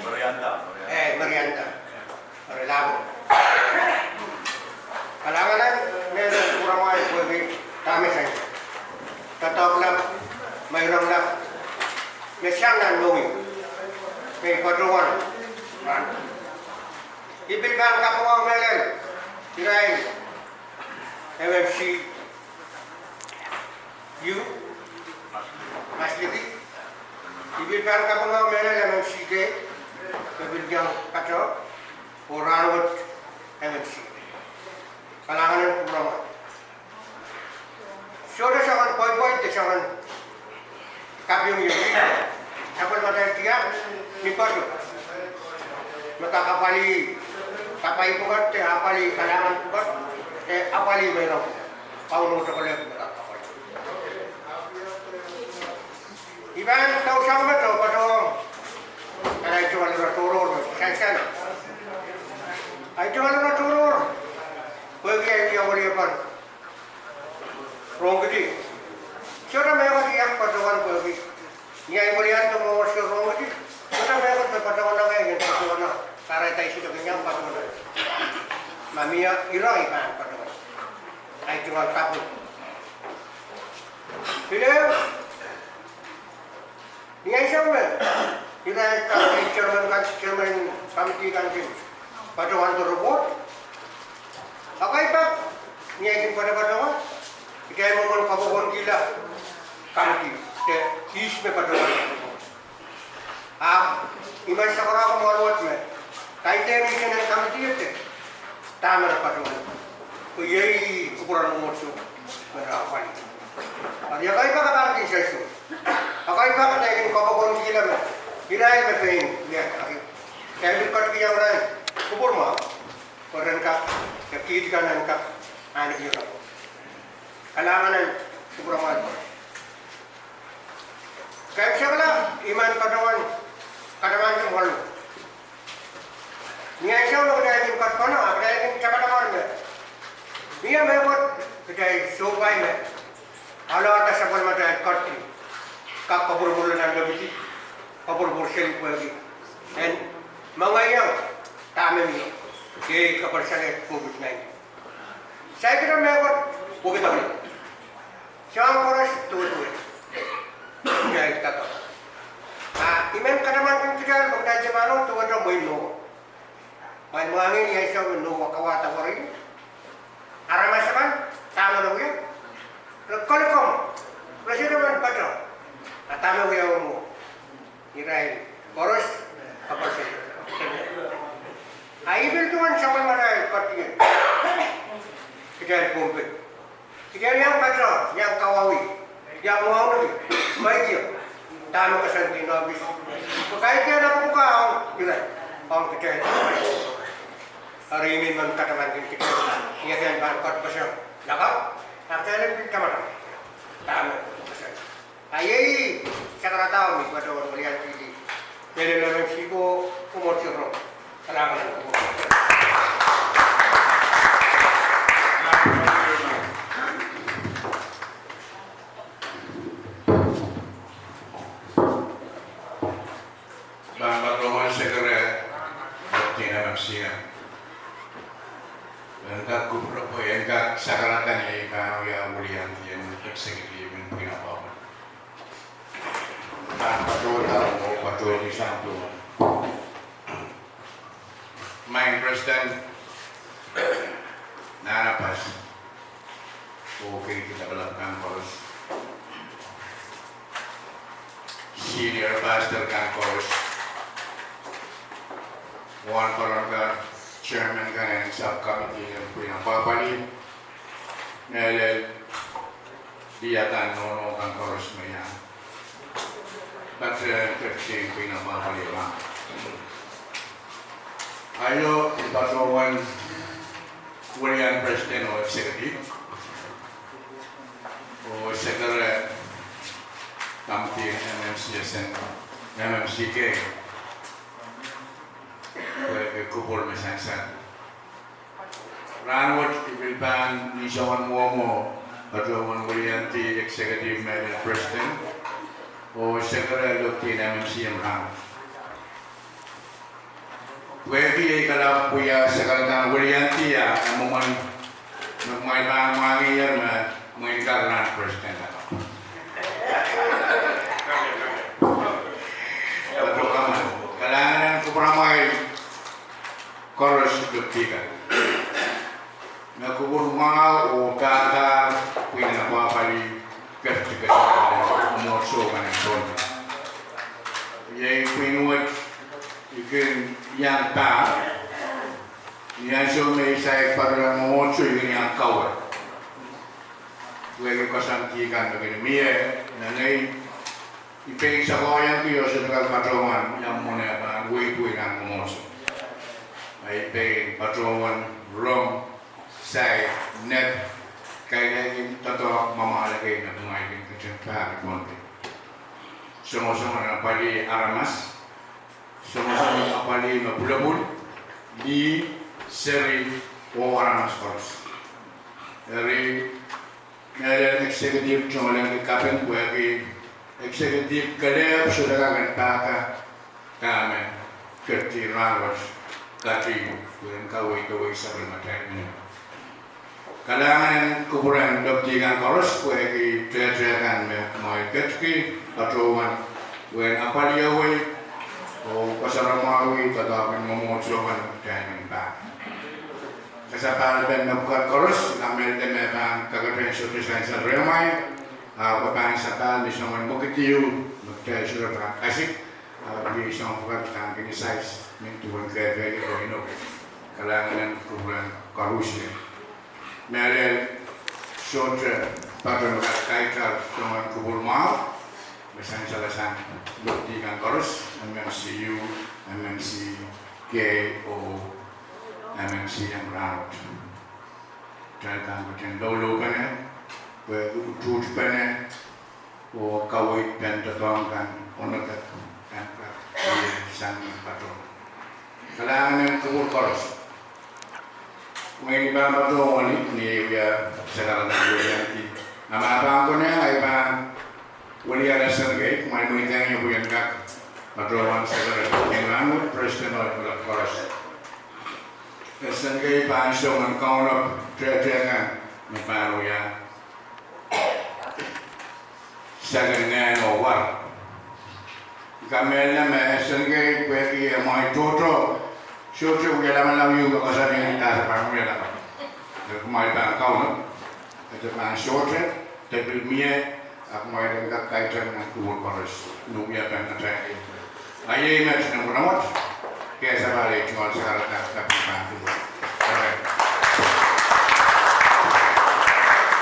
Merienda. Merienda. Relabo. Kalangan meron kurang ay pwede kami sa inyo. Tatawag lang, mayroon lang, may siyang nanlungi. May patungan. Ibilkan ka po ang melen. Tirain. MFC. You. Masliti. Ibilkan ka po ang melen MFC ke. Kebilyang kaco. Orangot MFC. Kalangan ng kurang. Sudah sangat boy-boy itu sangat kapiung ini. Sampai pada dia nipar tu. Maka kapai pukat, apali kalangan pukat, apali merah. Kau nak sekolah pukat apali. Iban tahu sama tu pada kalau itu adalah turun, saya. Itu adalah turun. Bagi yang boleh apa? Ronggi. Siapa mereka yang pasukan bagi? Yang melihat tu mau masuk ronggi. Siapa mereka tu pasukan orang yang pasukan? Karena itu sudah kenyang pasukan. Mamia irai kan pasukan. Itu orang kapur. Bila ni siapa? Bila chairman committee kan pasukan tu report. Apa itu? Ni yang pada Kita mohon kabupaten gila kanti te is में पटवान आप इमन सकरा को मालूम है काइटे मिशन है कमिटी है तामर पटवान तो यही कुरान मोचो मेरा वाली और ये कई बार बात की शेषो कई बार लेकिन काबुपाten gila में इराइल में कहीं ये कैबिनेट कट किया बना कुपुर मां और इनका कीट का इनका आने की Kalangan Subraman. Kaya siya iman katawan yung walo. Niya siya ulo kaya yung katpano, kaya yung cakataman mo. Niya may kot, kaya subay mo. Alaw ata sa palmata at kati. Kakabur-bur ng gabiti. Kabur-bur siya yung pwede. And mga iyang tama mo. Kaya kaparsalit COVID-19. Saya kira may kot, COVID-19. Siang poros tuh. Jadi kata. Imen kadaman kan kita benda jemano tu ada main no. Main mangin yang saya no wakawata wari. Aramasakan tamu dulu ya. Lekolikom. Presiden patro. Tamu ya umum. Irai poros apa sih? Ibil tu kan sama mana partian. Kita pompe. Jika yang patro, yang kawawi, yang mau lagi, baik dia, tamu kesanti nabis. Pakai dia nak buka, bila orang kecil. Hari ini mengatakan kita, ia kan bangkot besar, lagak, nak cari kita mana? Tamu besar. Ayai, sekarang tahu ni pada orang melihat ini. Jadi dalam siko umur cerita, kalangan. Enggak gubernur enggak sakaratan ya ya mulian yang eksekutif yang pinapau. Patul di santu. Main presiden Nana pas. Oke kita belakang terus. Senior pastor kan terus. One Kolonel Chairman kan subcommittee yang pinapapali nilai dia tan nono kan terus maya baca kerja pinapapali lah ayo pasukan William Presiden o Executive o Secretary Committee MMCSN MMCK kupol mesansan. Ranwat ibilpan ni Shawan Momo, Patuawan William T. Executive Madam President, o Secretary Dr. MMCM Ram. Pwede kalau punya sekarang Willianti ya, namun may mangiyar na mengincar na presiden ako. Betul kamu. Kailangan ko para may chorus duktikan. Nakubur mga o kata pinapapali kasi umorso ka ng doon. Yung pinuwag ikin yang ta yang so may say para umorso ikin yang kawal. Huwag kasantikan begini miye nanay ipeng sa koyan kiyo sa nagpatroman yang muna ba huwag ng umorso. Ay ipeng patroman wrong say net kaya yung totoo mamalagay na bumayin ka dyan pa konti. Sumusama na pali aramas, sumusama na pali mabulabul, di seri o aramas koros. Dari ngayon executive chumalang kapin kuwagi executive kalep sudah kagan taka kami kerti rawas kati kuwang kawai sa bermatay niya. Kailangan kuburan doktikan koros kuwagi trejakan may ketki patroman kuwang apaliyaway o kasaramawi tatapin mamutsukan kainin pa. Kasapalaban na bukat koros namin din ang kagapenso sa remay papang sapal di naman mukitiyo magkaya pa kasik di isang bukat ang kinisais mintuan kaya ko ino kailangan kuburan korusya. Meron sotra patron kaitar teman kubur mau bersama salasan doktikan koros MMCU MMCK o MMC yang rawat jangan macam dulu kan berutut kan o kawai dan tetangkan onokat kan sang patron kalangan kubur koros may iba pa ito ni sekarang Willianti. Nama abang ko na ay ba Willianti Sergey, may munitang niya po yan kak patroman sekarang yung rangot president of Koros. Sergey pa ang siyong ang kaunap trejakan ni paro yan sekarang o war. Kami na may Sergey pwede may toto Syukur kita malam juga kasar yang kita sekarang ni lah. Kemarin tak kau nak, kita main syukur, tapi mie aku main dengan kaitan dengan kubur koros, nubia kan ada. Ayah ini macam mana? Kayak sebalik cuma sekarang tak bantu.